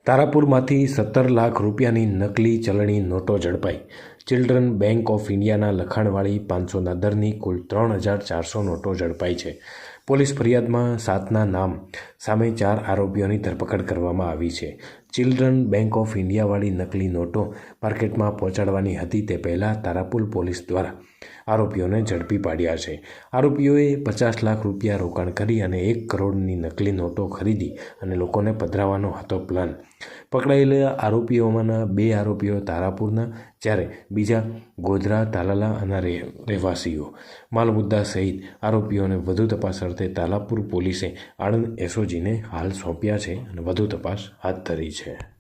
તારાપુરમાંથી 17 લાખ રૂપિયાની નકલી ચલણી નોટો ઝડપાઈ। ચિલ્ડ્રન બેંક ઓફ ઇન્ડિયાના લખાણવાળી 500ના દરની કુલ 3,400 નોટો ઝડપાઈ છે। પોલીસ ફરિયાદમાં 7ના નામ સામે 4 આરોપીઓની ધરપકડ કરવામાં આવી છે। ચિલ્ડ્રન બેંક ઓફ ઇન્ડિયાવાળી નકલી નોટો માર્કેટમાં પહોંચાડવાની હતી તે પહેલાં તારાપુર પોલીસ દ્વારા આરોપીઓને ઝડપી પાડ્યા છે। આરોપીઓએ 50 લાખ રૂપિયા રોકાણ કરી અને 1 કરોડની નકલી નોટો ખરીદી અને લોકોને પધરાવવાનો હતો પ્લાન। પકડાયેલા આરોપીઓમાંના 2 આરોપીઓ તારાપુરના જ્યારે બીજા ગોધરા તાલાલાના રહેવાસીઓ। માલમુદ્દા સહિત આરોપીઓને વધુ તપાસ અર્થે તારાપુર પોલીસે આણંદ એસઓજીને હાલ સોંપ્યા છે અને વધુ તપાસ હાથ ધરી છે।